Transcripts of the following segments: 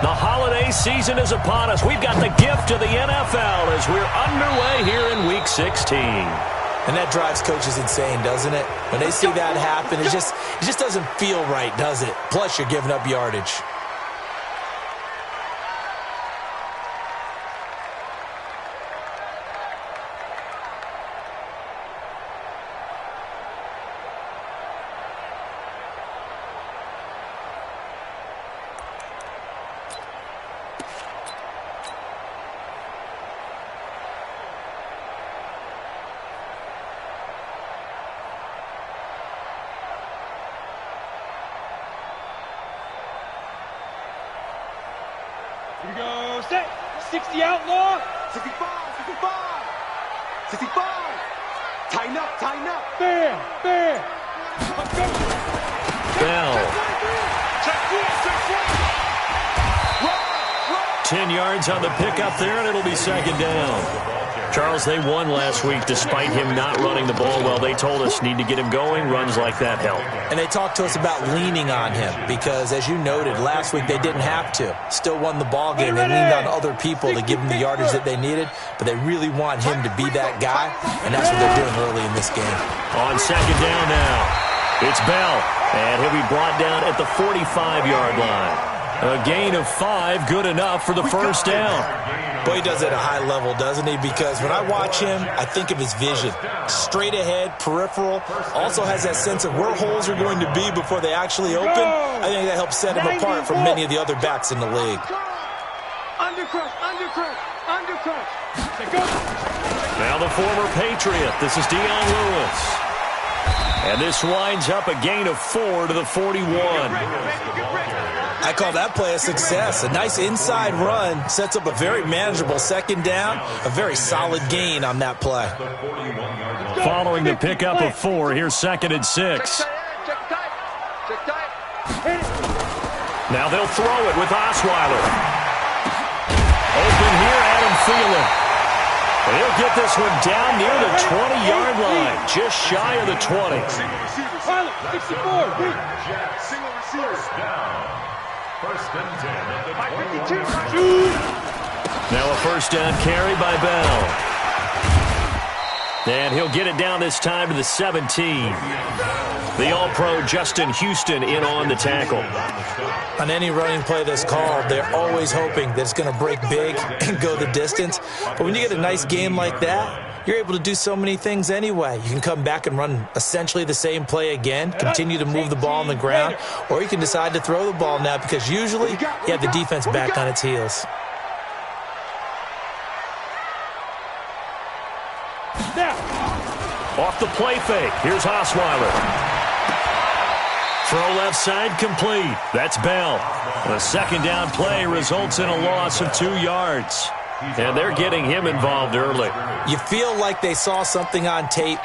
The holiday season is upon us. We've got the gift of the NFL as we're underway here in Week 16. And that drives coaches insane, doesn't it? When they see that happen, it just doesn't feel right, does it? Plus, you're giving up yardage. Here we go, set, 60 outlaw, 65, 65, tighten up, bam, bam, Bell. 10 yards on the pickup there, and it'll be second down. Charles, they won last week despite him not running the ball well. They told us need to get him going. Runs like that help. And they talked to us about leaning on him because, as you noted, last week they didn't have to. Still won the ball game. They leaned on other people to give them the yardage that they needed, but they really want him to be that guy, and that's what they're doing early in this game. On second down now, it's Bell, and he'll be brought down at the 45-yard line. A gain of 5, good enough for the first down. Boy, he does it at a high level, doesn't he? Because when I watch him, I think of his vision. Straight ahead, peripheral, also has that sense of where holes are going to be before they actually open. I think that helps set him apart from many of the other backs in the league. undercut. Now the former Patriot. This is Dion Lewis. And this winds up a gain of 4 to the 41. I call that play a success. A nice inside run sets up a very manageable second down. A very solid gain on that play. Following the pickup of 4, here's second and 6. Now they'll throw it with Osweiler. Open here, Adam Thielen. He'll get this one down near the 20-yard line, just shy of the 20. Single receiver. First and 10 at the 22. Now a first down carry by Bell. And he'll get it down this time to the 17. The All-Pro Justin Houston in on the tackle. On any running play that's called, they're always hoping that it's going to break big and go the distance. But when you get a nice game like that, you're able to do so many things anyway. You can come back and run essentially the same play again, continue to move the ball on the ground, or you can decide to throw the ball now because usually you have the defense back on its heels. Off the play fake. Here's Osweiler. Throw left side complete. That's Bell. The second down play results in a loss of 2 yards. And they're getting him involved early. You feel like they saw something on tape,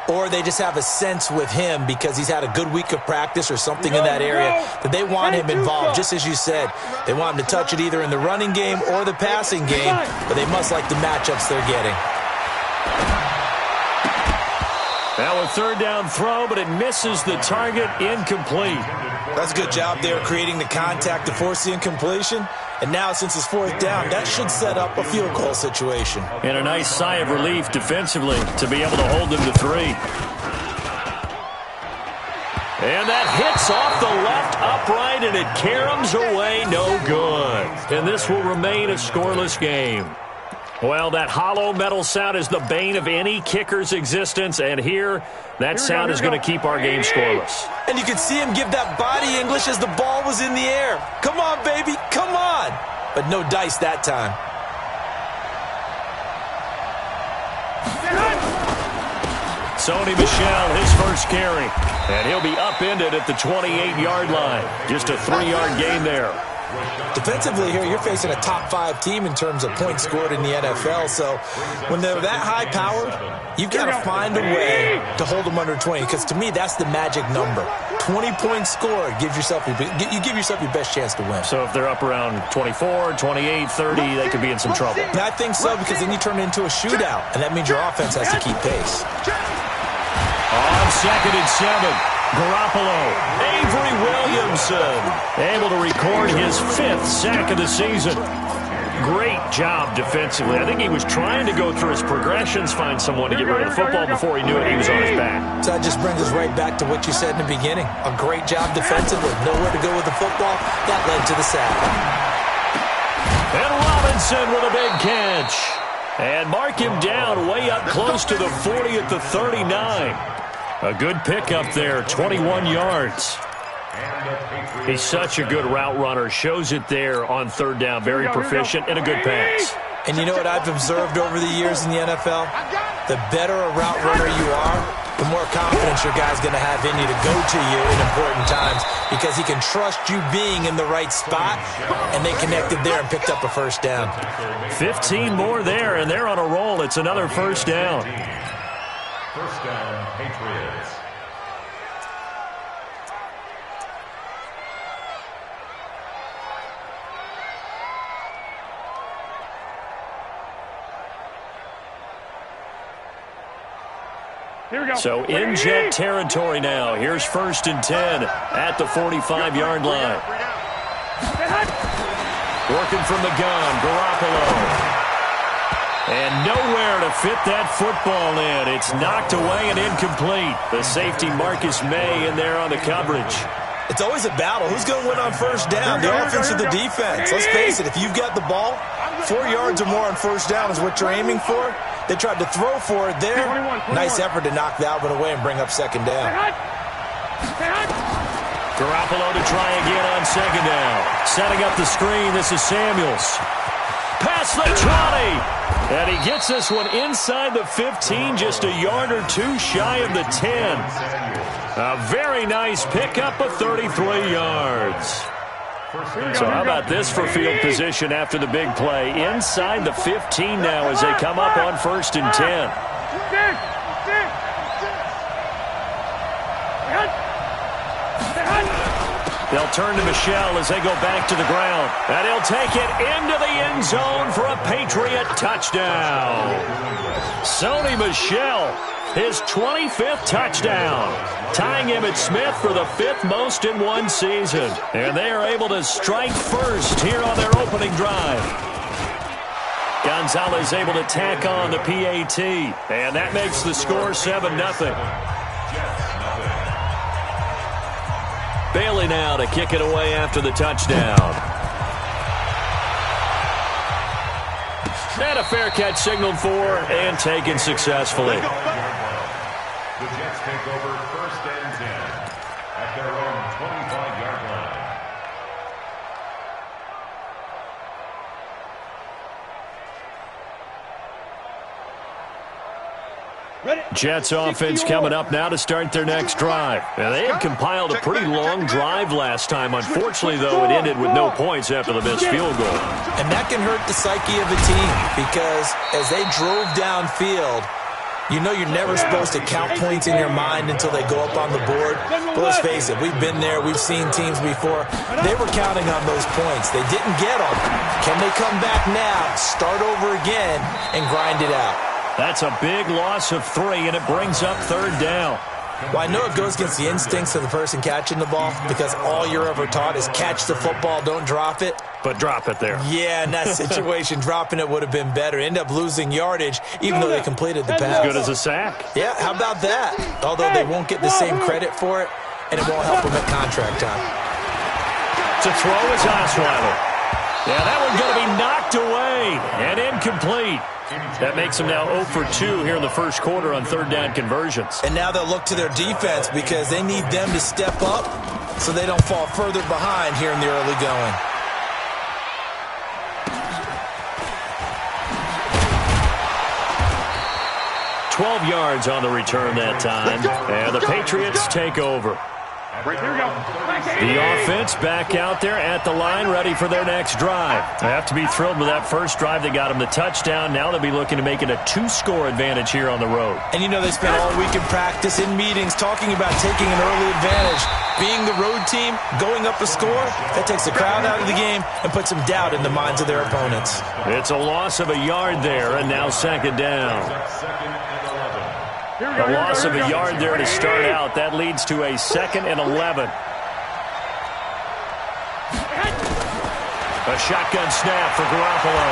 or they just have a sense with him because he's had a good week of practice or something in that area that they want him involved, just as you said. They want him to touch it either in the running game or the passing game, but they must like the matchups they're getting. Now a third down throw, but it misses the target, incomplete. That's a good job there creating the contact to force the incompletion. And now since it's fourth down, that should set up a field goal situation. And a nice sigh of relief defensively to be able to hold them to 3. And that hits off the left upright, and it caroms away, no good. And this will remain a scoreless game. Well, that hollow metal sound is the bane of any kicker's existence, and here, that sound is going to keep our game scoreless. And you can see him give that body English as the ball was in the air. Come on, baby, come on. But no dice that time. Sony Michel, his first carry, and he'll be upended at the 28-yard line. Just a 3-yard gain there. Defensively here, you're facing a top-5 team in terms of points scored in the NFL. So when they're that high-powered, you've got to find a way to hold them under 20. Because to me, that's the magic number. 20 points scored, you give yourself your best chance to win. So if they're up around 24, 28, 30, they could be in some trouble. And I think so, because then you turn it into a shootout, and that means your offense has to keep pace. On second and 7. Garoppolo. Avery Williamson able to record his 5th sack of the season. Great job defensively. I think he was trying to go through his progressions, find someone to get rid of the football. Before he knew it, he was on his back. So that just brings us right back to what you said in the beginning. A great job defensively. Nowhere to go with the football. That led to the sack. And Robinson with a big catch. And mark him down way up close to the 40 at the 39. A good pickup there, 21 yards. He's such a good route runner. Shows it there on 3rd down. Very proficient and a good pass. And you know what I've observed over the years in the NFL? The better a route runner you are, the more confidence your guy's going to have in you to go to you in important times because he can trust you being in the right spot, and they connected there and picked up a 1st down. 15 more there, and they're on a roll. It's another 1st down. 1st down, Patriots. So in jet territory now. Here's 1st and 10 at the 45-yard line. Working from the gun, Garoppolo. And nowhere to fit that football in. It's knocked away and incomplete. The safety Marcus May in there on the coverage. It's always a battle. Who's going to win on 1st down? The offense or the defense? Let's face it, if you've got the ball, 4 yards or more on 1st down is what you're aiming for. They tried to throw for it there. Nice effort to knock that one away and bring up 2nd down. Garoppolo to try again on 2nd down. Setting up the screen, this is Samuels. Past the 20. And he gets this one inside the 15, just a yard or 2 shy of the 10. A very nice pickup of 33 yards. So how about this for field position after the big play? Inside the 15 now as they come up on 1st and 10. They'll turn to Michel as they go back to the ground. And he'll take it into the end zone for a Patriot touchdown. Sony Michel, his 25th touchdown, tying Emmitt Smith for the 5th most in one season. And they are able to strike first here on their opening drive. Gonzalez able to tack on the PAT, and that makes the score 7-0. Bailey now to kick it away after the touchdown. And a fair catch signaled for and taken successfully. The Jets take over 1st and 10 at their own 25-yard line. Jets offense coming up now to start their next drive. Now, they had compiled a pretty long drive last time. Unfortunately, though, it ended with no points after the missed field goal. And that can hurt the psyche of a team because as they drove downfield, you know you're never supposed to count points in your mind until they go up on the board. But let's face it, we've been there. We've seen teams before. They were counting on those points. They didn't get them. Can they come back now, start over again, and grind it out? That's a big loss of 3, and it brings up 3rd down. Well, I know it goes against the instincts of the person catching the ball because all you're ever taught is catch the football, don't drop it. But drop it there. Yeah, in that situation, dropping it would have been better. End up losing yardage, even though they completed the pass. As good as a sack. Yeah, how about that? Although they won't get the same credit for it, and it won't help them at contract time. To throw is Osweiler. Yeah, that one's going to be knocked away and incomplete. That makes them now 0 for 2 here in the first quarter on 3rd down conversions. And now they'll look to their defense because they need them to step up so they don't fall further behind here in the early going. $12 yards on the return that time. And the Patriots take over. The offense back out there at the line, ready for their next drive. They have to be thrilled with that first drive. They got them the touchdown. Now they'll be looking to make it a 2-score advantage here on the road. And you know they spent all week in practice, in meetings, talking about taking an early advantage. Being the road team, going up a score, that takes the crowd out of the game and puts some doubt in the minds of their opponents. It's a loss of a yard there, and now 2nd down. A loss of a yard there to start out. That leads to a 2nd and 11. A shotgun snap for Garoppolo.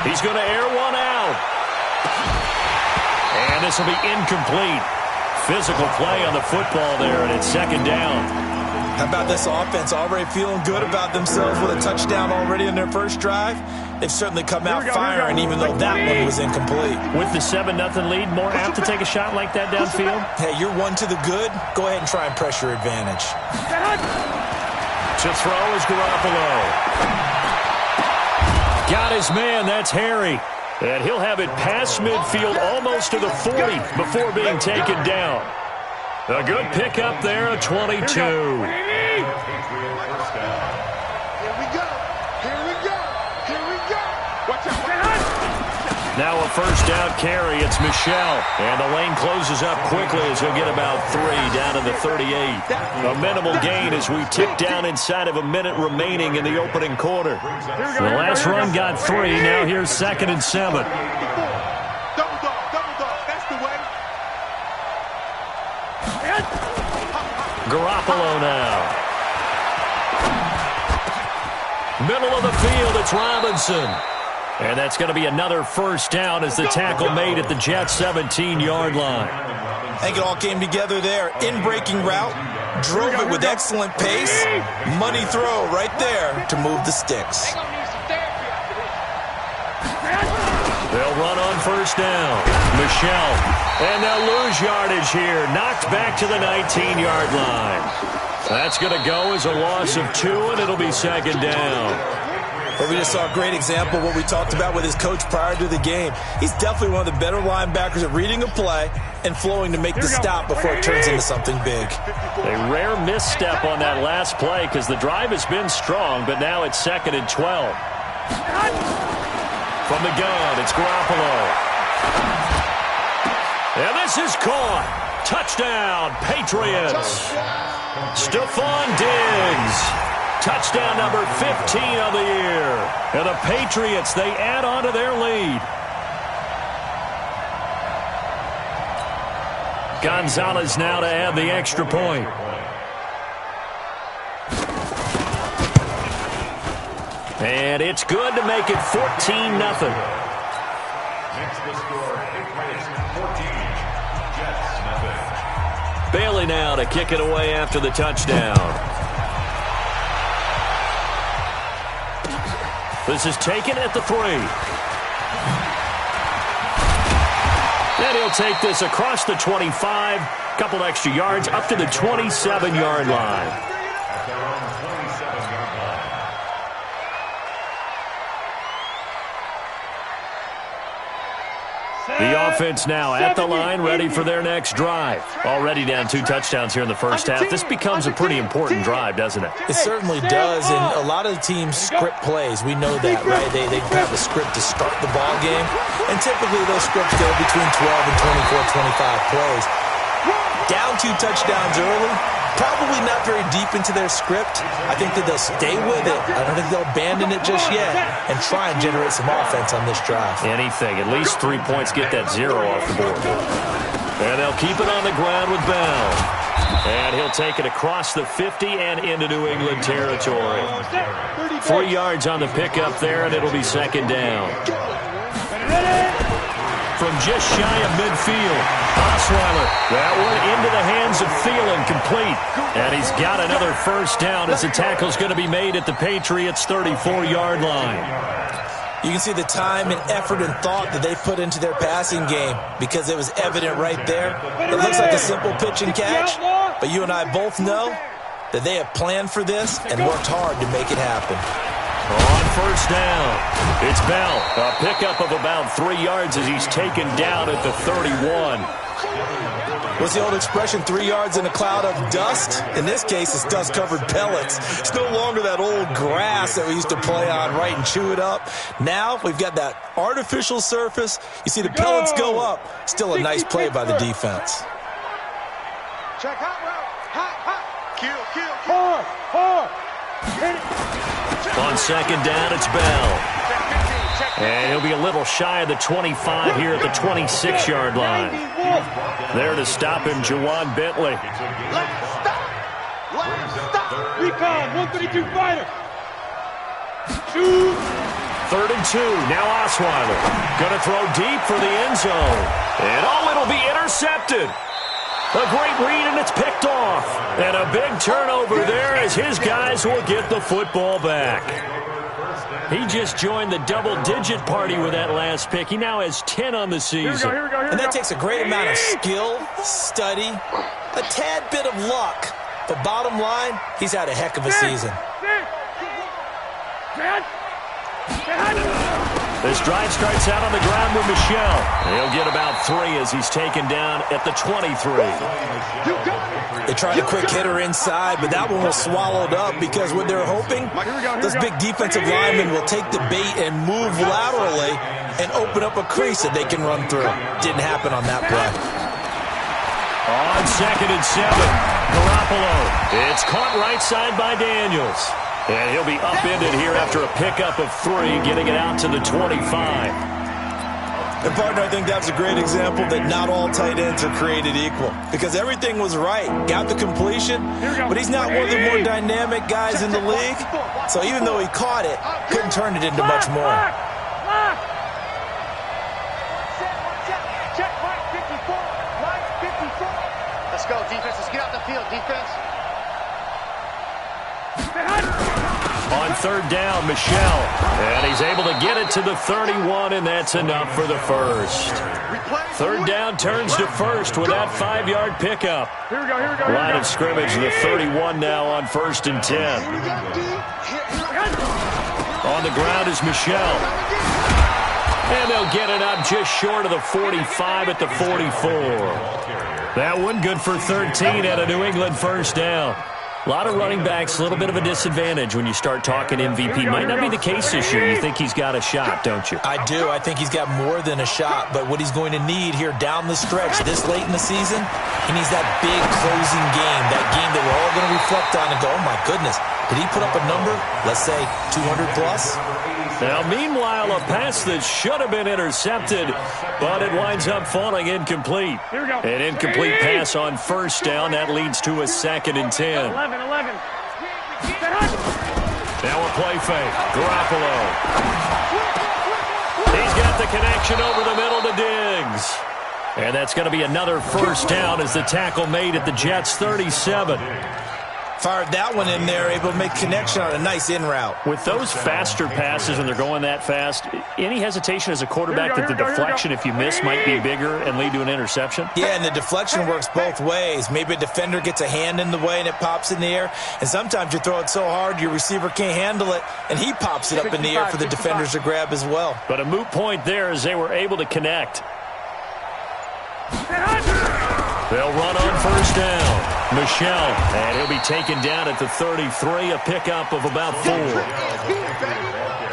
He's going to air one out. And this will be incomplete. Physical play on the football there, and it's 2nd down. How about this offense already feeling good about themselves with a touchdown already in their first drive? They've certainly come out firing, even though that one was incomplete. With the 7-0 lead, more apt to take a shot like that downfield? Hey, you're one to the good. Go ahead and try and press your advantage. To throw is Garoppolo. Got his man. That's Harry. And he'll have it past midfield almost to the 40 before being taken down. A good pickup there, a 22. Here we go. Watch out. Now a first down carry. It's Michel. And the lane closes up quickly as he'll get about 3 down to the 38. A minimal gain as we tick down inside of a minute remaining in the opening quarter. The last run got 3. Now here's 2nd and 7. Double dog. That's the way. Garoppolo now. Middle of the field, it's Robinson. And that's going to be another first down as the tackle made at the Jets' 17-yard line. I think it all came together there. In-breaking route, drove it with excellent pace. Money throw right there to move the sticks. They'll run on first down. Michel. And they'll lose yardage here. Knocked back to the 19-yard line. That's going to go as a loss of 2, and it'll be 2nd down. But we just saw a great example of what we talked about with his coach prior to the game. He's definitely one of the better linebackers at reading a play and flowing to make the stop before it turns into something big. A rare misstep on that last play because the drive has been strong, but now it's 2nd and 12. From the gun, it's Garoppolo. And this is caught. Touchdown, Patriots. Stephon Diggs. Touchdown number 15 of the year. And the Patriots, they add on to their lead. Gonzalez now to add the extra point. And it's good to make it 14-0. Makes the score Patriots 14, Jets 0. Bailey now to kick it away after the touchdown. This is taken at the 3. And he'll take this across the 25. Couple extra yards up to the 27-yard line. At their own 27-yard line. The offense now at the line, ready for their next drive. Already down 2 touchdowns here in the first half. This becomes a pretty important drive, doesn't it? It certainly does, and a lot of the teams script plays. We know that, right? They have a script to start the ball game, and typically those scripts go between 12 and 24, 25 plays. Down 2 touchdowns early, probably not very deep into their script. I think that they'll stay with it. I don't think they'll abandon it just yet and try and generate some offense on this drive. Anything. At least 3 points, get that 0 off the board. And they'll keep it on the ground with Bell. And he'll take it across the 50 and into New England territory. 3 yards on the pickup there, and it'll be 2nd down. From just shy of midfield, Osweiler. That one into the hands of Thielen, complete. And he's got another first down as the tackle's going to be made at the Patriots' 34-yard line. You can see the time and effort and thought that they put into their passing game because it was evident right there. It looks like a simple pitch and catch, but you and I both know that they have planned for this and worked hard to make it happen. On first down, it's Bell. A pickup of about 3 yards as he's taken down at the 31. What's the old expression, 3 yards in a cloud of dust? In this case, it's dust-covered pellets. It's no longer that old grass that we used to play on, right, and chew it up. Now we've got that artificial surface. You see the pellets go up. Still a nice play by the defense. Check hot route. Hot. Kill. Hard. On second down, it's Bell. And he'll be a little shy of the 25 here at the 26-yard line. There to stop him, Jawan Bentley. Recon, 132 fighter. Shoot. 3rd and 2. Now Osweiler. Going to throw deep for the end zone. And it'll be intercepted. A great read, and it's picked off. And a big turnover there as his guys will get the football back. He just joined the double-digit party with that last pick. He now has 10 on the season. And that takes a great amount of skill, study, a tad bit of luck. But bottom line, he's had a heck of a season. This drive starts out on the ground with Michel. He'll get about 3 as he's taken down at the 23. They tried a quick hitter inside, but that one was swallowed up because what they're hoping, those big defensive linemen will take the bait and move laterally and open up a crease that they can run through. Didn't happen on that play. On 2nd and 7, Garoppolo. It's caught right side by Daniels. And he'll be upended here after a pickup of 3, getting it out to the 25. And, partner, I think that's a great example that not all tight ends are created equal. Because everything was right. Got the completion, but he's not one of the more dynamic guys in the league. So even though he caught it, couldn't turn it into much more. Let's go, defense. Let's get out the field, defense. On 3rd down, Michel. And he's able to get it to the 31, and that's enough for the first. 3rd down turns to first with that 5-yard pickup. Line of scrimmage, the 31 now on 1st and 10. On the ground is Michel. And they'll get it up just short of the 45 at the 44. That one good for 13 at a New England 1st down. A lot of running backs, a little bit of a disadvantage when you start talking MVP. Might not be the case this year. You think he's got a shot, don't you? I do. I think he's got more than a shot. But what he's going to need here down the stretch this late in the season, he needs that big closing game, that game that we're all going to reflect on and go, oh, my goodness, did he put up a number, let's say 200 plus? Now, meanwhile, a pass that should have been intercepted, but it winds up falling incomplete. An incomplete pass on 1st down. That leads to a 2nd and 10. 11. Now a play fake. Garoppolo. He's got the connection over the middle to Diggs. And that's going to be another 1st down as the tackle made at the Jets' 37. Fired that one in there, able to make connection on a nice in route. With those faster passes when they're going that fast, any hesitation as a quarterback that the deflection, if you miss, might be bigger and lead to an interception? Yeah, and the deflection works both ways. Maybe a defender gets a hand in the way and it pops in the air. And sometimes you throw it so hard your receiver can't handle it, and he pops it up in the air for the defenders to grab as well. But a moot point there as they were able to connect. They'll run on 1st down. Michel, and he'll be taken down at the 33, a pickup of about 4.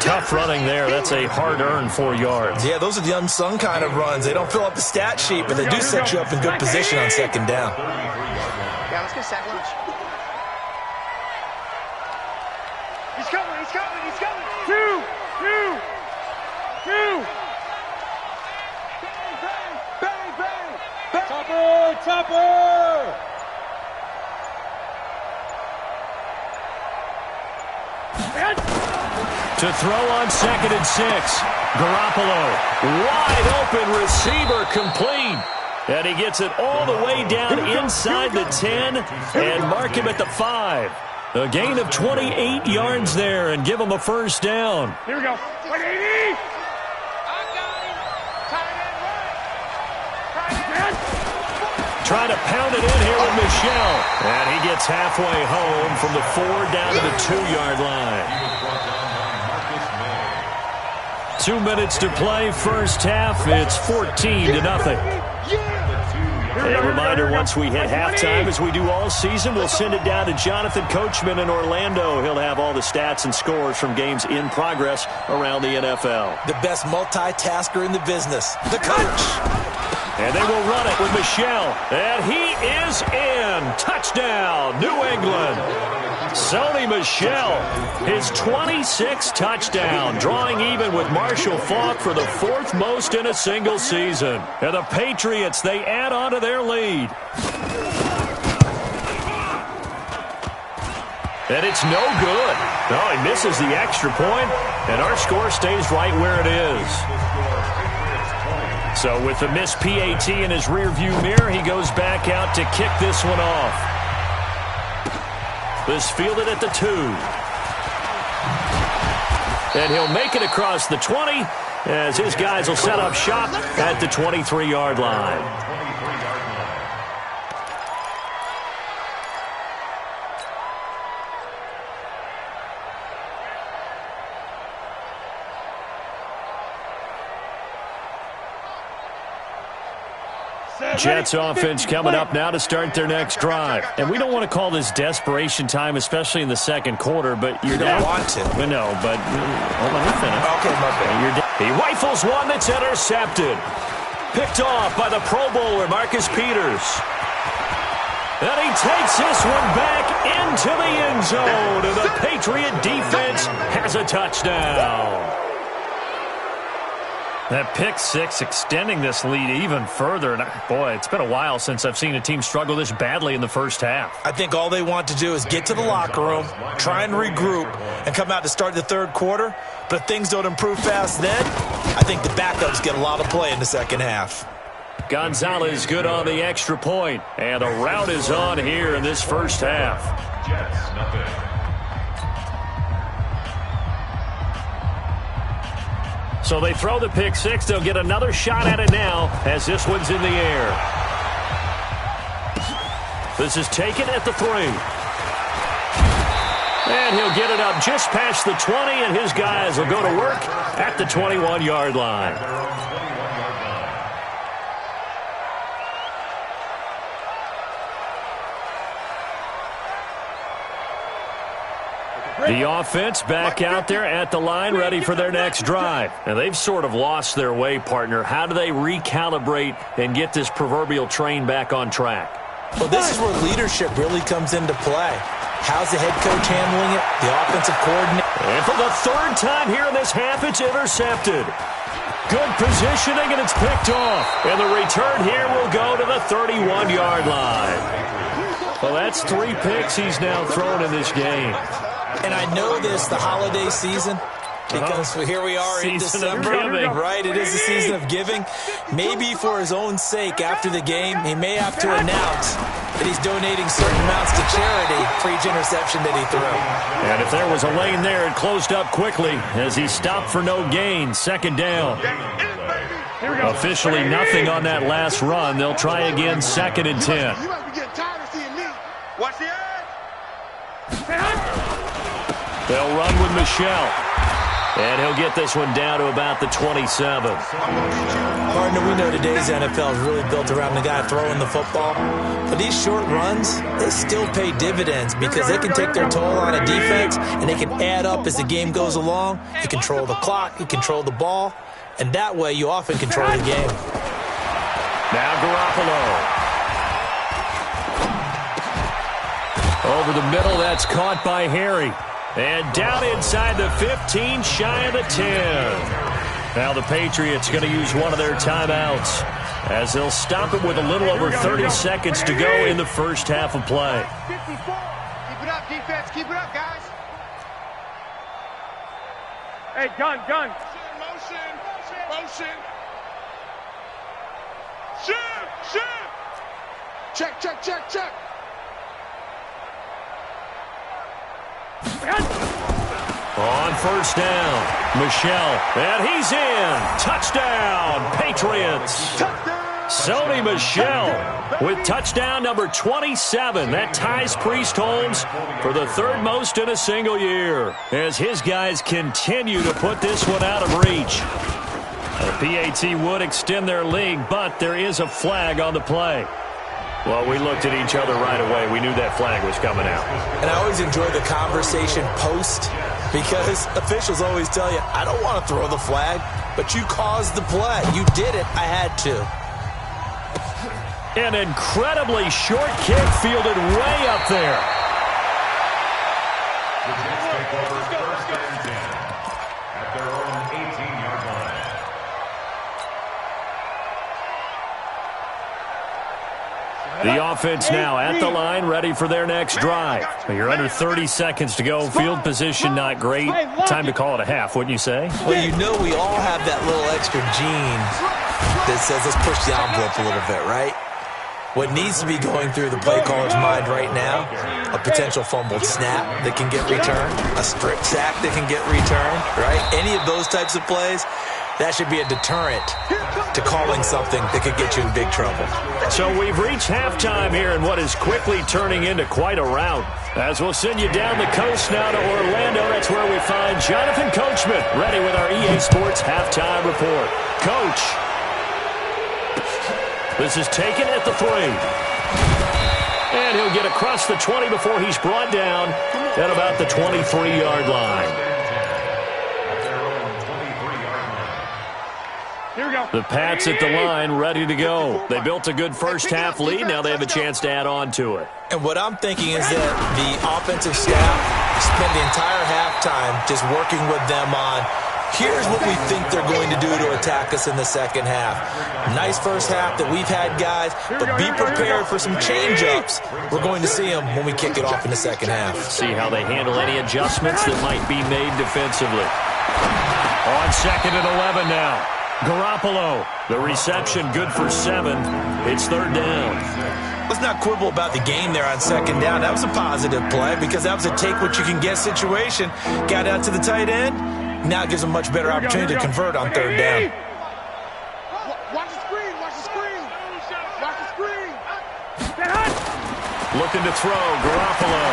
Tough running there. That's a hard-earned 4 yards. Yeah, those are the unsung kind of runs. They don't fill up the stat sheet, but they do set you up in good position on 2nd down. Yeah, let's get sack lunch. He's coming. 2. Topper. To throw on 2nd and 6. Garoppolo, wide open receiver, complete. And he gets it all the way down inside the 10 and mark him at the 5. A gain of 28 yards there and give him a 1st down. Here we go. 180. Trying to pound it in here with Michel. And he gets halfway home from the 4 down to the 2-yard line. 2 minutes to play, 1st half. It's 14-0. A reminder, once we hit halftime, as we do all season, we'll send it down to Jonathan Coachman in Orlando. He'll have all the stats and scores from games in progress around the NFL. The best multitasker in the business, the coach. And they will run it with Michel. And he is in. Touchdown, New England. Sony Michel, his 26th touchdown, drawing even with Marshall Faulk for the 4th most in a single season. And the Patriots, they add on to their lead. And it's no good. No, he misses the extra point, and our score stays right where it is. So with the missed PAT in his rearview mirror, he goes back out to kick this one off. This fielded at the 2. And he'll make it across the 20 as his guys will set up shop at the 23-yard line. Jets offense coming up now to start their next drive. And we don't want to call this desperation time, especially in the second quarter, but you're down. You don't want to. No, but hold on, let me finish. Okay, my bad. He rifles one that's intercepted. Picked off by the Pro Bowler, Marcus Peters. And he takes this one back into the end zone. And the Patriot defense has a touchdown. That pick six extending this lead even further. And boy, it's been a while since I've seen a team struggle this badly in the first half. I think all they want to do is get to the locker room, try and regroup, and come out to start the third quarter. But if things don't improve fast then, I think the backups get a lot of play in the second half. Gonzalez good on the extra point. And a rout is on here in this first half. Jets, nothing. So they throw the pick six. They'll get another shot at it now as this one's in the air. This is taken at the 3. And he'll get it up just past the 20, and his guys will go to work at the 21-yard line. The offense back out there at the line, ready for their next drive. And they've sort of lost their way, partner. How do they recalibrate and get this proverbial train back on track? Well, this is where leadership really comes into play. How's the head coach handling it? The offensive coordinator. And for the 3rd time here in this half, it's intercepted. Good positioning, and it's picked off. And the return here will go to the 31-yard line. Well, that's 3 picks he's now thrown in this game. And I know this, the holiday season, because here we are in December, right? It is the season of giving. Maybe for his own sake, after the game, he may have to announce that he's donating certain amounts to charity for each interception that he threw. And if there was a lane there, it closed up quickly as he stopped for no gain. 2nd down. Officially nothing on that last run. They'll try again, 2nd and 10. You must be getting tired of seeing me. Watch the They'll run with Michel. And he'll get this one down to about the 27. Partner, we know today's NFL is really built around the guy throwing the football. But these short runs, they still pay dividends because they can take their toll on a defense and they can add up as the game goes along. You control the clock, you control the ball, and that way you often control the game. Now Garoppolo. Over the middle, that's caught by Harry. And down inside the 15, shy of the 10. Now the Patriots going to use one of their timeouts as they'll stop it with a little over 30 seconds to go in the first half of play. Keep it up, defense. Keep it up, guys. Hey, gun. motion. Shoot. Check. On 1st down, Michel, and he's in. Touchdown, Patriots. Sony Michel with touchdown number 27. That ties Priest Holmes for the 3rd most in a single year as his guys continue to put this one out of reach. The PAT would extend their lead, but there is a flag on the play. Well, we looked at each other right away. We knew that flag was coming out. And I always enjoy the conversation post because officials always tell you, I don't want to throw the flag, but you caused the play. You did it. I had to. An incredibly short kick fielded way up there. The Jets take over first and 10 at their own 18-yard line. The offense now at the line, ready for their next drive. You're under 30 seconds to go. Field position not great. Time to call it a half, wouldn't you say? Well, you know we all have that little extra gene that says let's push the envelope a little bit, right? What needs to be going through the play caller's mind right now, a potential fumbled snap that can get returned, a strip sack that can get returned, right? Any of those types of plays, that should be a deterrent to calling something that could get you in big trouble. So we've reached halftime here in what is quickly turning into quite a rout. As we'll send you down the coast now to Orlando, that's where we find Jonathan Coachman, ready with our EA Sports Halftime Report. Coach. This is taken at the 3. And he'll get across the 20 before he's brought down at about the 23-yard line. Here we go. The Pats at the line, ready to go. They built a good first-half lead. Now they have a chance to add on to it. And what I'm thinking is that the offensive staff spent the entire halftime just working with them on here's what we think they're going to do to attack us in the second half. Nice first half that we've had, guys, but be prepared for some change-ups. We're going to see them when we kick it off in the second half. See how they handle any adjustments that might be made defensively. On 2nd and 11 now. Garoppolo, the reception good for 7. It's 3rd down. Let's not quibble about the game there on 2nd down. That was a positive play because that was a take-what-you-can-get situation. Got out to the tight end. Now it gives them much better opportunity to convert on 3rd down. Watch the screen, watch the screen. Watch the screen. Looking to throw, Garoppolo.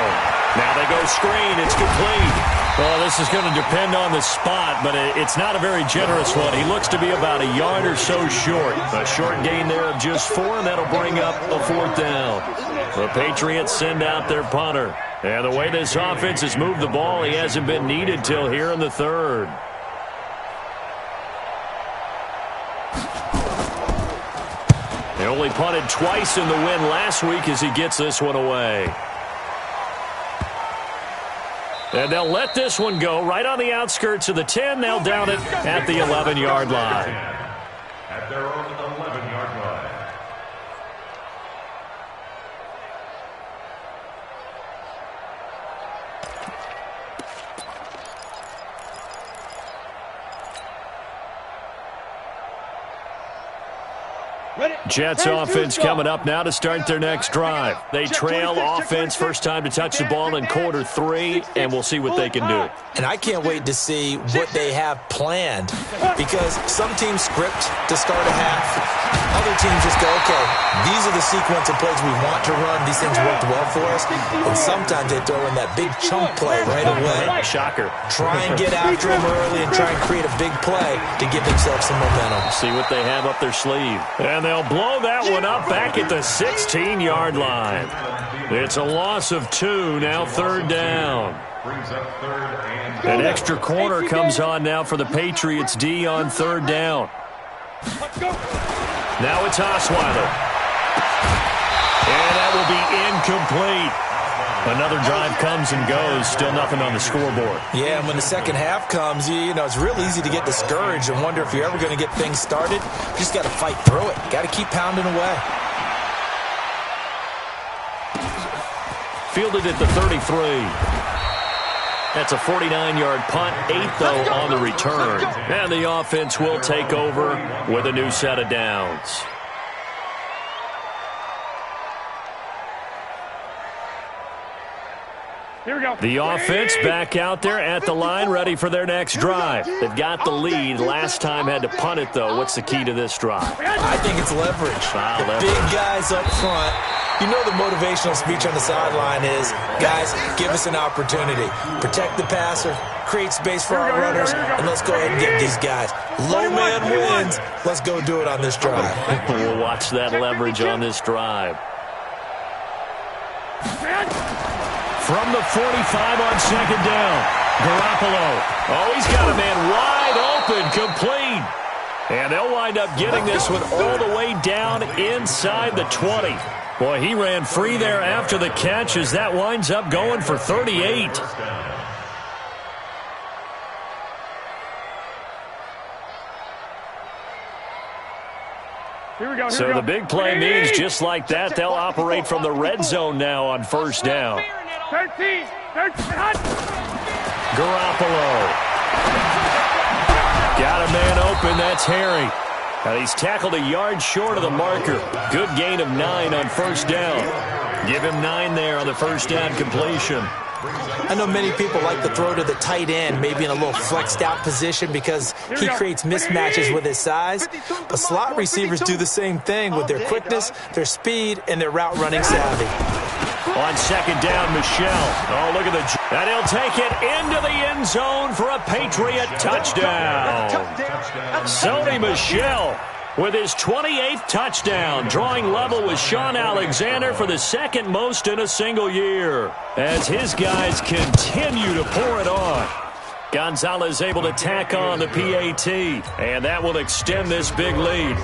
Now they go screen, it's complete. Well, this is going to depend on the spot, but it's not a very generous one. He looks to be about a yard or so short. A short gain there of just 4, and that'll bring up a 4th down. The Patriots send out their punter. And the way this offense has moved the ball, he hasn't been needed till here in the 3rd. He only punted twice in the win last week as he gets this one away. And they'll let this one go right on the outskirts of the 10. They'll down it at the 11-yard line. At their own 11-yard line. Jets offense coming up now to start their next drive. They trail offense, first time to touch the ball in quarter 3, and we'll see what they can do. And I can't wait to see what they have planned because some teams script to start a half. Other teams just go, okay, these are the sequence of plays we want to run. These things worked well for us. And sometimes they throw in that big chunk play right away. Shocker. Try and get after them early and try and create a big play to give themselves some momentum. See what they have up their sleeve. And they'll blow that one up back at the 16-yard line. It's a loss of 2, now 3rd down. An extra corner comes on now for the Patriots D on 3rd down. Now it's Osweiler. And that will be incomplete. Another drive comes and goes. Still nothing on the scoreboard. Yeah, and when the second half comes, you know, it's real easy to get discouraged and wonder if you're ever going to get things started. You just got to fight through it. Got to keep pounding away. Fielded at the 33. That's a 49-yard punt, 8 though on the return. And the offense will take over with a new set of downs. Here we go. The offense back out there at the line, ready for their next drive. They've got the lead. Last time had to punt it, though. What's the key to this drive? I think it's leverage. Leverage. Big guys up front. You know the motivational speech on the sideline is, guys, give us an opportunity. Protect the passer, create space for our runners, and let's go ahead and get these guys. Low man wins. Let's go do it on this drive. We'll watch that leverage on this drive. From the 45 on 2nd down, Garoppolo. Oh, he's got a man wide open, complete. And they'll wind up getting this one all the way down inside the 20. Boy, he ran free there after the catch as that winds up going for 38. So the big play means just like that, they'll operate from the red zone now on first down. 13. Garoppolo. Got a man open, that's Harry. And he's tackled a yard short of the marker. Good gain of 9 on first down. Give him 9 there on the first down completion. I know many people like to throw to the tight end, maybe in a little flexed out position because he creates mismatches with his size. But slot receivers do the same thing with their quickness, their speed, and their route running savvy. On second down, Michelle. Oh, look at the... And he'll take it into the end zone for a Patriot touchdown. Sony Michel with his 28th touchdown, drawing level with Sean Alexander for the second most in a single year, as his guys continue to pour it on. Gonzalez able to tack on the PAT, and that will extend this big lead.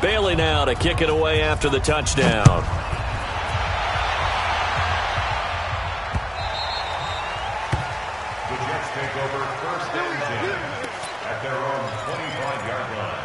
Bailey now to kick it away after the touchdown. Take over first and 10 at their own 25-yard line.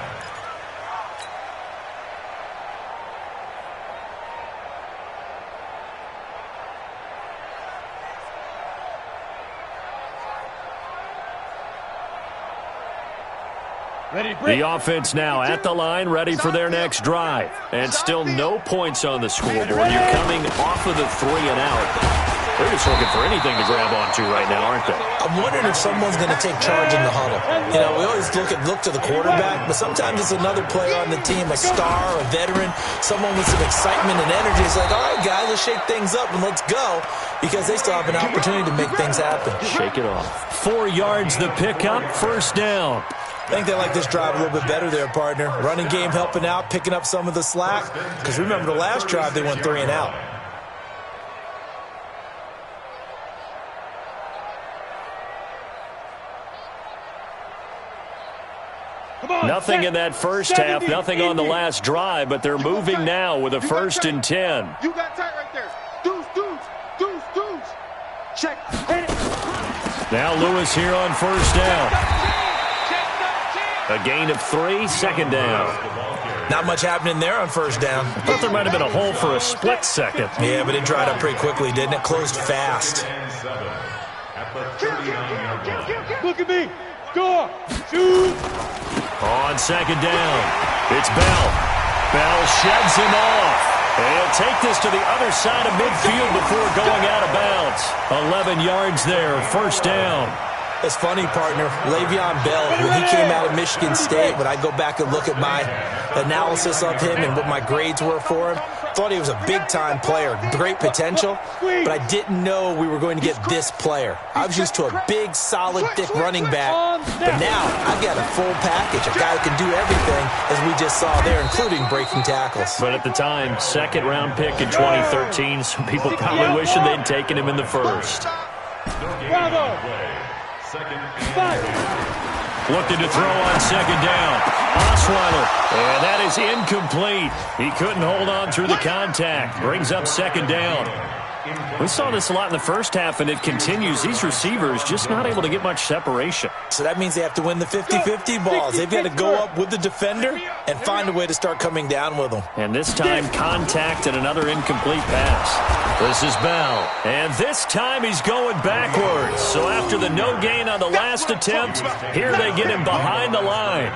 The offense now at the line, ready for their next drive. And still no points on the scoreboard. You're coming off of the 3 and out. They're just looking for anything to grab onto right now, aren't they? I'm wondering if someone's going to take charge in the huddle. You know, we always look to the quarterback, but sometimes it's another player on the team, a star, a veteran, someone with some excitement and energy. It's like, all right, guys, let's shake things up and let's go, because they still have an opportunity to make things happen. Shake it off. 4 yards the pickup, first down. I think they like this drive a little bit better there, partner. Running game helping out, picking up some of the slack, because remember the last drive they went 3 and out. Nothing in that first half, nothing on the last drive, but they're moving now with a 1st and 10. You got tight right there. Deuce. Check. Now Lewis here on first down. A gain of 3, second down. Not much happening there on first down. I thought there might have been a hole for a split second. Yeah, but it dried up pretty quickly, didn't it? Closed fast. Look at me. Score. Shoot. On second down, it's Bell. Bell sheds him off. And he'll take this to the other side of midfield before going out of bounds. 11 yards there, first down. It's funny, partner. Le'Veon Bell, when he came out of Michigan State, when I go back and look at my analysis of him and what my grades were for him, thought he was a big-time player, great potential, but I didn't know we were going to get this player. I was used to a big, solid, thick running back, but now I've got a full package, a guy who can do everything, as we just saw there, including breaking tackles. But at the time, second-round pick in 2013, some people probably wishing they'd taken him in the first. Bravo. Looking to throw on second down. Osweiler. And that is incomplete. He couldn't hold on through the contact. Brings up second down. We saw this a lot in the first half, and it continues. These receivers just not able to get much separation. So that means they have to win the 50-50 balls. They've got to go up with the defender and find a way to start coming down with them. And this time, contact and another incomplete pass. This is Bell. And this time he's going backwards. So after the no gain on the last attempt, here they get him behind the line.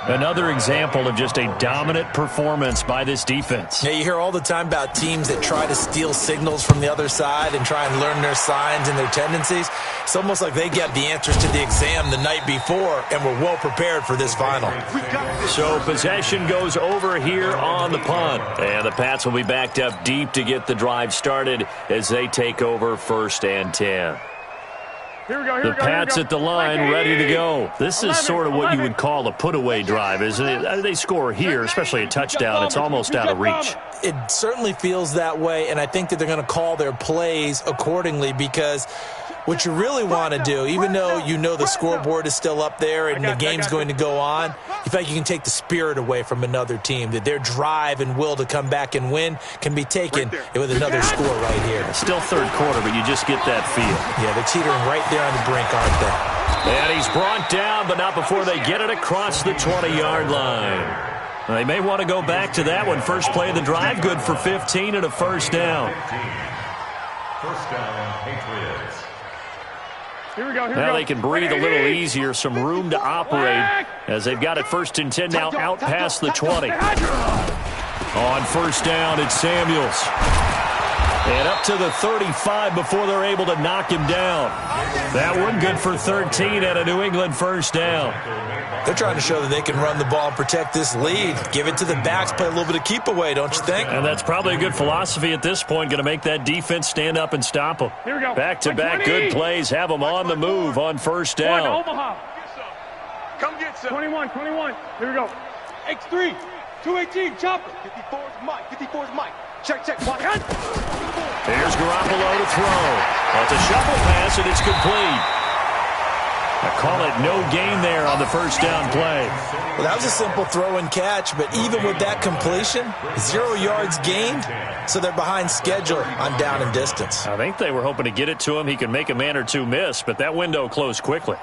Another example of just a dominant performance by this defense. Yeah, you hear all the time about teams that try to steal signals from the other side and try and learn their signs and their tendencies. It's almost like they get the answers to the exam the night before and were well prepared for this final. So possession goes over here on the punt. And the Pats will be backed up deep to get the drive started as they take over 1st and 10. The Pats at the line, ready to go. This is sort of what you would call a put-away drive, isn't it? They score here, especially a touchdown. It's almost out of reach. It certainly feels that way, and I think that they're going to call their plays accordingly because What you really want to do, even though you know the scoreboard is still up there and the game's going to go on, you feel like you can take the spirit away from another team, that their drive and will to come back and win can be taken with another score right here. Still third quarter, but you just get that feel. Yeah, they're teetering right there on the brink, aren't they? And he's brought down, but not before they get it across the 20-yard line. They may want to go back to that one. First play of the drive, good for 15 and a first down. First down, Patriots. Here we go. Now they can breathe a little easier, some room to operate as they've got it first and 10 now out past the 20. On first down, it's Samuels. And up to the 35 before they're able to knock him down. That one good for 13 and a New England first down. They're trying to show that they can run the ball and protect this lead. Give it to the backs, play a little bit of keep away, don't you think? And that's probably a good philosophy at this point, going to make that defense stand up and stop them. Here we go. Back-to-back good plays, have them on the move on first down. Omaha. Come get some. 21. Here we go. X3. 218. Chopper. 54's Mike. 54's Mike. Check. Watch. Here's Garoppolo to throw. Well, it's a shovel pass, and it's complete. I call it no gain there on the first down play. Well, that was a simple throw and catch, but even with that completion, 0 yards gained, so they're behind schedule on down and distance. I think they were hoping to get it to him. He could make a man or two miss, but that window closed quickly.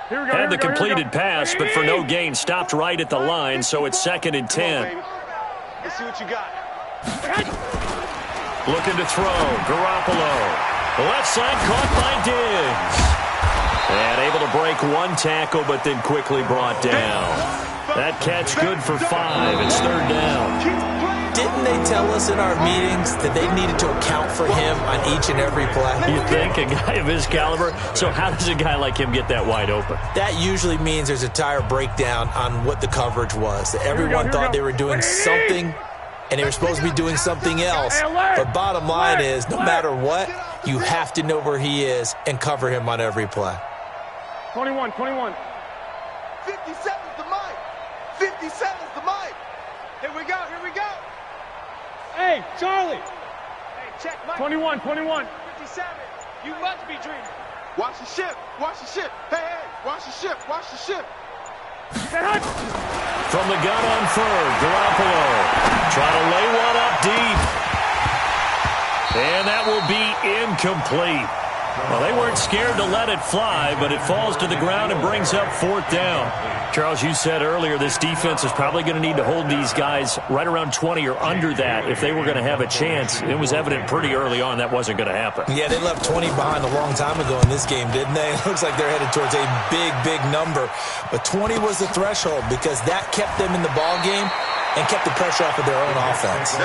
Here we go. Had the completed pass, but for no gain, stopped right at the line, so it's 2nd and 10. Let's see what you got. Looking to throw. Garoppolo. Left side caught by Diggs. And able to break one tackle, but then quickly brought down. That catch good for 5. It's 3rd down. Didn't they tell us in our meetings that they needed to account for him on each and every play? You think? A guy of his caliber? So how does a guy like him get that wide open? That usually means there's a entire breakdown on what the coverage was. That everyone thought they were doing something, and they were supposed to be doing something else. But bottom line is, no matter what, you have to know where he is and cover him on every play. 21. 57's the mic. 57's the mic. Here we go. Hey, Charlie. Hey, check Mike. 21. 57. You must be dreaming. Watch the ship. Hey, watch the ship. From the gun on 3rd, Garoppolo trying to lay one up deep. And that will be incomplete. Well, they weren't scared to let it fly, but it falls to the ground and brings up 4th down. Charles, you said earlier this defense is probably going to need to hold these guys right around 20 or under that if they were going to have a chance. It was evident pretty early on that wasn't going to happen. Yeah, they left 20 behind a long time ago in this game, didn't they? It looks like they're headed towards a big number. But 20 was the threshold because that kept them in the ball game and kept the pressure off of their own offense.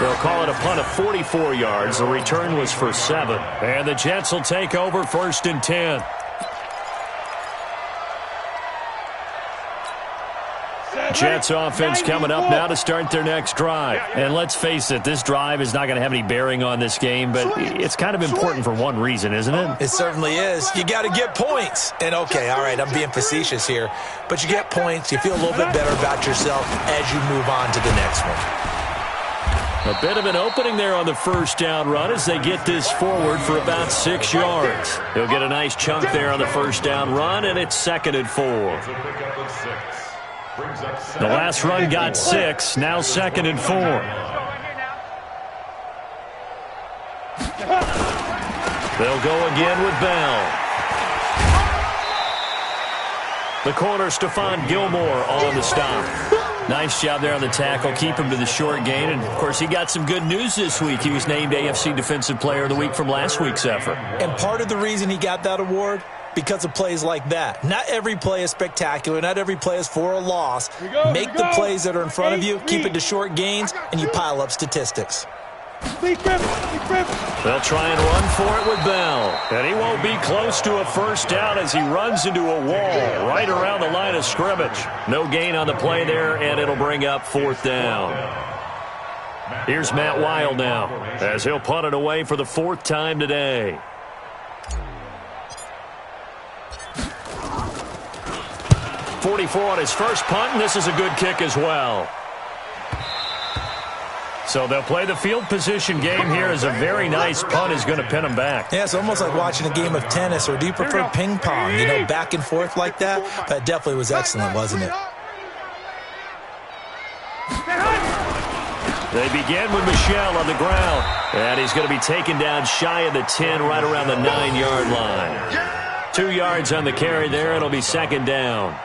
They'll call it a punt of 44 yards. The return was for 7. And the Jets will take over 1st and 10. Jets offense coming up now to start their next drive. And let's face it, this drive is not going to have any bearing on this game, but it's kind of important for one reason, isn't it? It certainly is. You got to get points. And okay, all right, I'm being facetious here, but you get points, you feel a little bit better about yourself as you move on to the next one. A bit of an opening there on the first down run as they get this forward for about 6 yards. He'll get a nice chunk there on the first down run, and it's 2nd and 4. The last run got 6, now 2nd and 4. They'll go again with Bell. The corner, Stephon Gilmore on the stop. Nice job there on the tackle. Keep him to the short gain. And, of course, he got some good news this week. He was named AFC Defensive Player of the Week from last week's effort. And part of the reason he got that award, because of plays like that. Not every play is spectacular. Not every play is for a loss. Make the plays that are in front of you, keep it to short gains, and you pile up statistics. They'll try and run for it with Bell. And he won't be close to a first down as he runs into a wall right around the line of scrimmage. No gain on the play there, and it'll bring up 4th down. Here's Matt Wild now as he'll punt it away for the 4th time today. .44 on his first punt, and this is a good kick as well. So they'll play the field position game here as a very nice punt is going to pin them back. Yeah, it's almost like watching a game of tennis, or do you prefer ping pong? You know, back and forth like that? That definitely was excellent, wasn't it? They begin with Michel on the ground. And he's going to be taken down shy of the 10, right around the 9-yard line. 2 yards on the carry there. It'll be second down.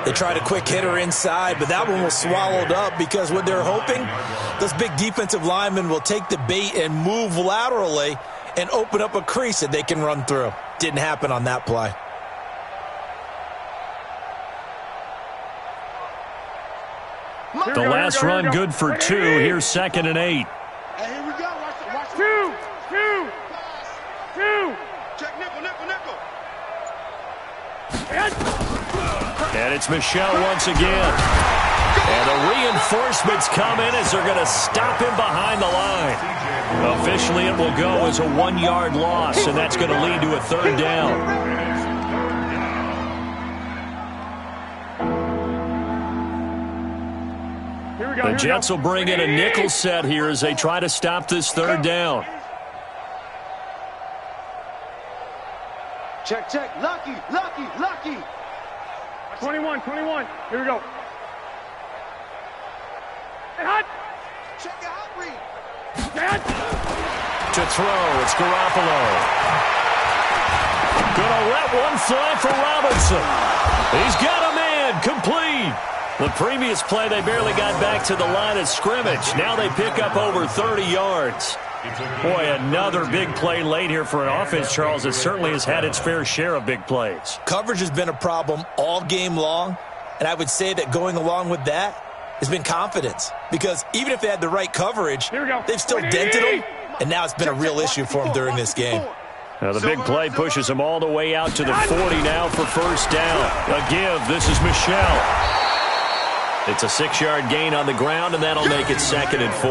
They tried a quick hitter inside, but that one was swallowed up because what they're hoping, those big defensive linemen will take the bait and move laterally and open up a crease that they can run through. Didn't happen on that play. The last run good for 2. Here's 2nd and 8. Hey, here we go. Watch it. 2. Check nickel. And it's Michel once again. And the reinforcements come in as they're going to stop him behind the line. Officially, it will go as a 1-yard loss, and that's going to lead to a 3rd down. The Jets will bring in a nickel set here as they try to stop this 3rd down. Check. Lucky. 21. Here we go. Check it out, Reed. To throw, it's Garoppolo. Gonna let one fly for Robinson. He's got a man, complete. The previous play, they barely got back to the line of scrimmage. Now they pick up over 30 yards. Boy, another big play late here for an offense, Charles, that certainly has had its fair share of big plays. Coverage has been a problem all game long, and I would say that going along with that has been confidence. Because even if they had the right coverage, they've still dented them, and now it's been a real issue for them during this game. Now the big play pushes them all the way out to the 40 now for 1st down. A give, this is Michel. It's a 6-yard gain on the ground, and that'll make it 2nd and 4.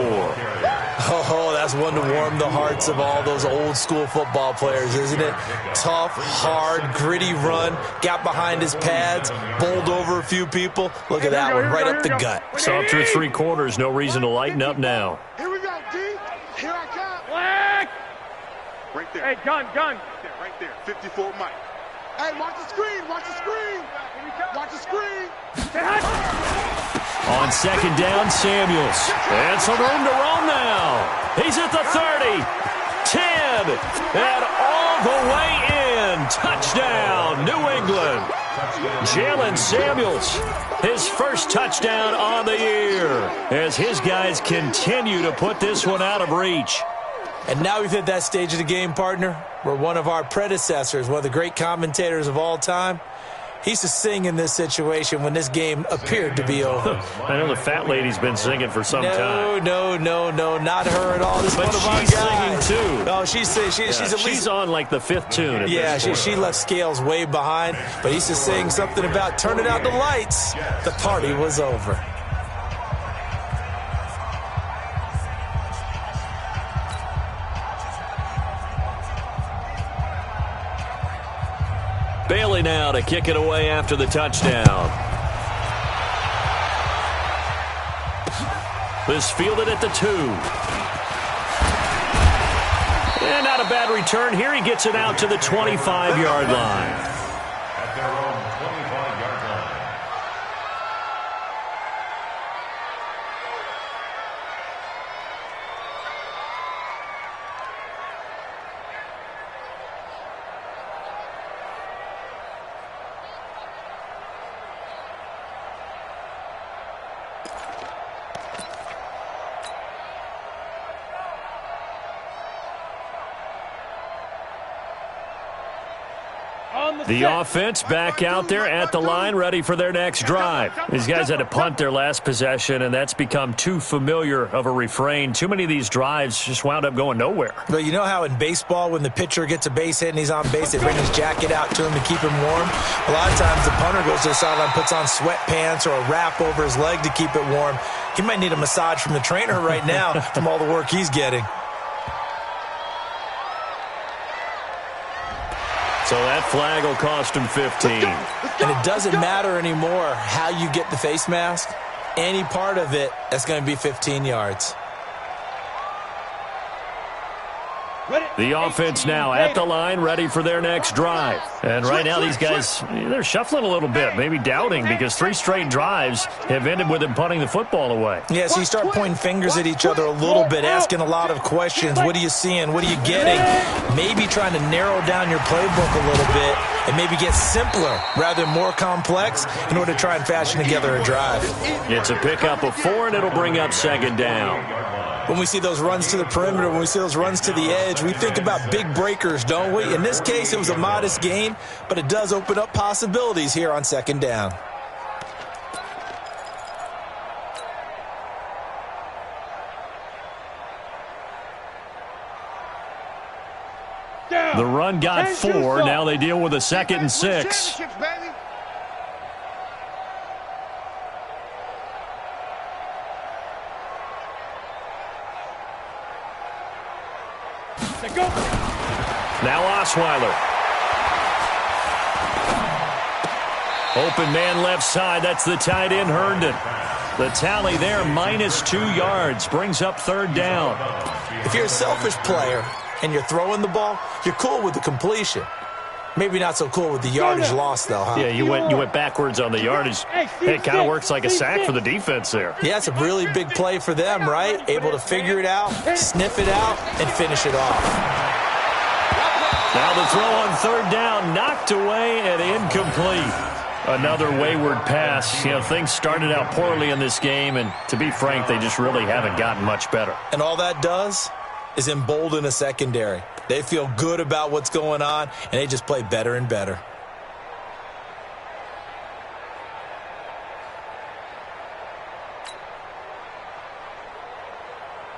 Oh, that's one to warm the hearts of all those old-school football players, isn't it? Tough, hard, gritty run, got behind his pads, bowled over a few people. Look at that one, right up the gut. So up through 3 quarters, no reason to lighten up now. Here we go, D. Here I come. Flag! Right there. Hey, gun. Right there. 54 Mike. Hey, watch the screen. Watch the screen. On 2nd down, Samuels. And some room to roam now. He's at the 30, 10, and all the way in. Touchdown, New England. Jalen Samuels, his first touchdown on the year, as his guys continue to put this one out of reach. And now we've hit that stage of the game, partner, where one of our predecessors, one of the great commentators of all time, he used to sing in this situation when this game appeared to be over. I know the fat lady's been singing for some time. No, not her at all. This is one of our guys. Singing too. No, she's at least. She's on like the 5th tune. Yeah, she left Scales way behind, but he used to sing something about turning out the lights. The party was over. Bailey now to kick it away after the touchdown. This fielded at the 2. And not a bad return here. He gets it out to the 25-yard line. At their own 25-yard line. The offense back out there at the line, ready for their next drive. These guys had to punt their last possession, and that's become too familiar of a refrain. Too many of these drives just wound up going nowhere. But you know how in baseball, when the pitcher gets a base hit and he's on base, they bring his jacket out to him to keep him warm? A lot of times the punter goes to the sideline, puts on sweatpants or a wrap over his leg to keep it warm. He might need a massage from the trainer right now from all the work he's getting. So that flag will cost him 15. And it doesn't matter anymore how you get the face mask. Any part of it, that's going to be 15 yards. The offense now at the line, ready for their next drive. And right now these guys, they're shuffling a little bit, maybe doubting, because 3 straight drives have ended with them punting the football away. Yeah, so you start pointing fingers at each other a little bit, asking a lot of questions. What are you seeing? What are you getting? Maybe trying to narrow down your playbook a little bit and maybe get simpler rather than more complex in order to try and fashion together a drive. It's a pickup of 4, and it'll bring up 2nd down. When we see those runs to the perimeter, when we see those runs to the edge, we think about big breakers, don't we? In this case, it was a modest gain, but it does open up possibilities here on 2nd down. The run got 4. Now they deal with a 2nd and 6. Now Osweiler. Open man left side. That's the tight end, Herndon. The tally there, -2 yards. Brings up 3rd down. If you're a selfish player and you're throwing the ball, you're cool with the completion. Maybe not so cool with the yardage loss, though, huh? Yeah, you went backwards on the yardage. It kind of works like a sack for the defense there. Yeah, it's a really big play for them, right? Able to figure it out, sniff it out, and finish it off. Now the throw on 3rd down, knocked away and incomplete. Another wayward pass. You know, things started out poorly in this game, and to be frank, they just really haven't gotten much better. And all that does is embolden a secondary. They feel good about what's going on, and they just play better and better.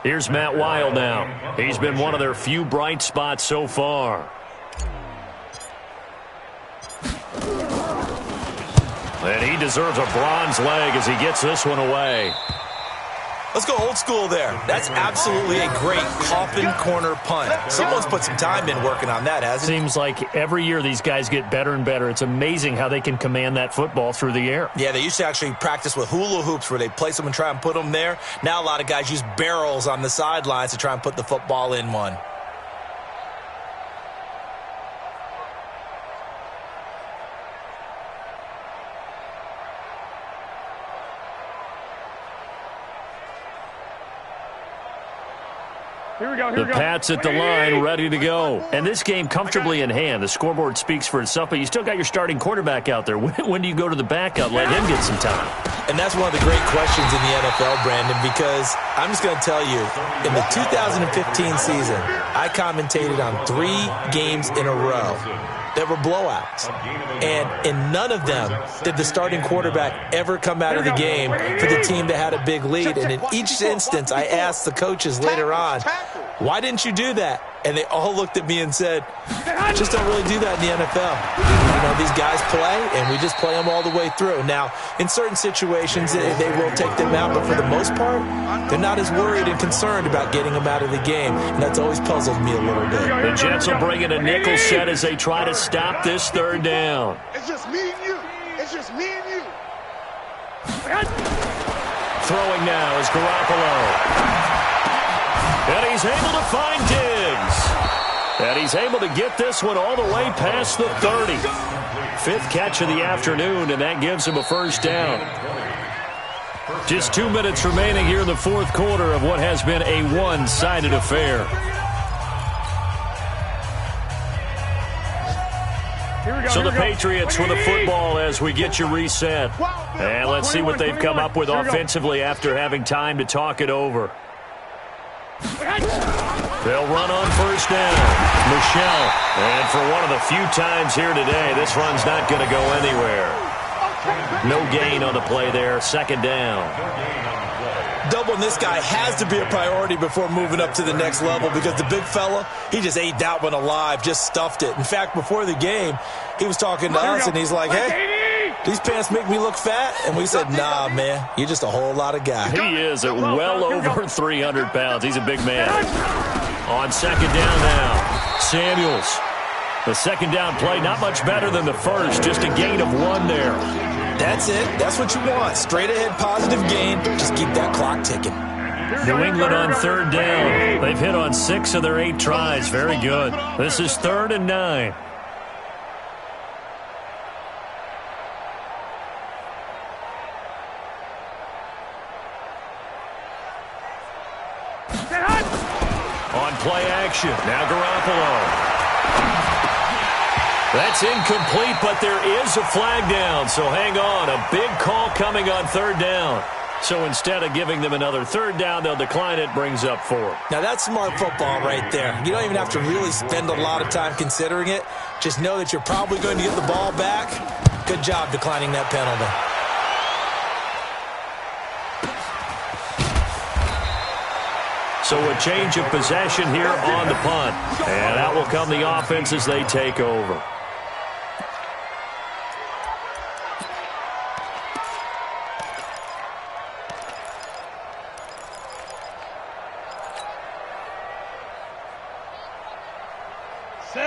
Here's Matt Weil now. He's been one of their few bright spots so far. And he deserves a bronze leg as he gets this one away. Let's go old school there. That's absolutely a great coffin corner punt. Someone's put some time in working on that, hasn't it? Seems like every year these guys get better and better. It's amazing how they can command that football through the air. Yeah, they used to actually practice with hula hoops where they place them and try and put them there. Now a lot of guys use barrels on the sidelines to try and put the football in one. Here we go. The Pats at the line, ready to go. And this game comfortably in hand. The scoreboard speaks for itself, but you still got your starting quarterback out there. When do you go to the backup, let him get some time? And that's one of the great questions in the NFL, Brandon, because I'm just going to tell you, in the 2015 season, I commentated on 3 games in a row that were blowouts. And in none of them did the starting quarterback ever come out of the game for the team that had a big lead. And in each instance, I asked the coaches later on, why didn't you do that? And they all looked at me and said, just don't really do that in the NFL. You know, these guys play, and we just play them all the way through. Now, in certain situations, they will take them out, but for the most part, they're not as worried and concerned about getting them out of the game, and that's always puzzled me a little bit. The Jets will bring in a nickel set as they try to stop this 3rd down. It's just me and you. It's just me and you. Throwing now is Garoppolo. And he's able to find Diggs. And he's able to get this one all the way past the 30. 5th catch of the afternoon, and that gives him a 1st down. Just 2 minutes remaining here in the 4th quarter of what has been a one-sided affair. So the Patriots with the football as we get you reset. And let's see what they've come up with offensively after having time to talk it over. They'll run on 1st down. Michelle. And for one of the few times here today, this run's not going to go anywhere. No gain on the play there. 2nd down. Doubling this guy has to be a priority before moving up to the next level because the big fella, he just ate that one alive, just stuffed it. In fact, before the game, he was talking to us, and he's like, hey, these pants make me look fat? And we said, nah, man, you're just a whole lot of guy. He is at well over 300 pounds. He's a big man. On 2nd down now, Samuels. The 2nd down play, not much better than the first, just a gain of 1 there. That's it. That's what you want. Straight ahead, positive gain. Just keep that clock ticking. New England on third down. They've hit on 6 of their 8 tries. Very good. This is 3rd and 9. On play action, now Garoppolo. That's incomplete, but there is a flag down, so hang on. A big call coming on 3rd down. So instead of giving them another 3rd down, they'll decline it, brings up 4. Now, that's smart football right there. You don't even have to really spend a lot of time considering it. Just know that you're probably going to get the ball back. Good job declining that penalty. So a change of possession here on the punt. And that will come the offense as they take over.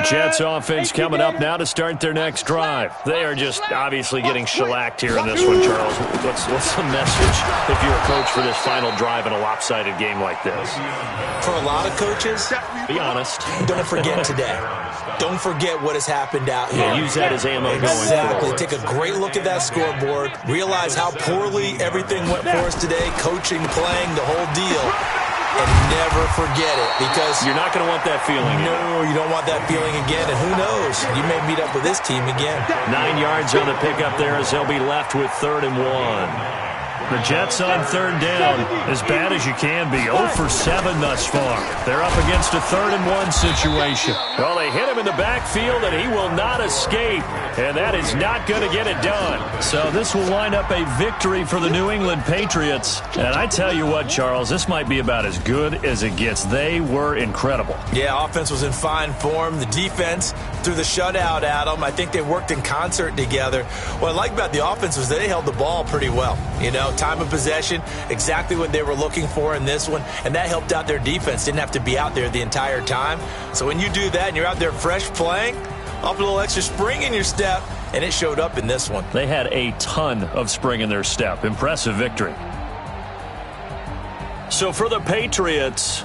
Jets offense coming up now to start their next drive. They are just obviously getting shellacked here in this one, Charles. What's the message if you're a coach for this final drive in a lopsided game like this? For a lot of coaches, be honest. Don't forget today. Don't forget what has happened out here. Yeah, use that as ammo going forward. Exactly. Take a great look at that scoreboard. Realize how poorly everything went for us today. Coaching, playing, the whole deal. And never forget it, because you're not going to want that feeling again. No, you don't want that feeling again. And who knows? You may meet up with this team again. 9 yards on the pickup there as they'll be left with 3rd and 1. The Jets on 3rd down, as bad as you can be. 0 for 7 thus far. They're up against a 3rd and 1 situation. Well, they hit him in the backfield, and he will not escape. And that is not going to get it done. So this will wind up a victory for the New England Patriots. And I tell you what, Charles, this might be about as good as it gets. They were incredible. Yeah, offense was in fine form. The defense threw the shutout at them. I think they worked in concert together. What I like about the offense was they held the ball pretty well. You know, time of possession, exactly what they were looking for in this one, and that helped out their defense. Didn't have to be out there the entire time. So when you do that and you're out there fresh playing, up a little extra spring in your step, and it showed up in this one. They had a ton of spring in their step. Impressive victory. So for the Patriots,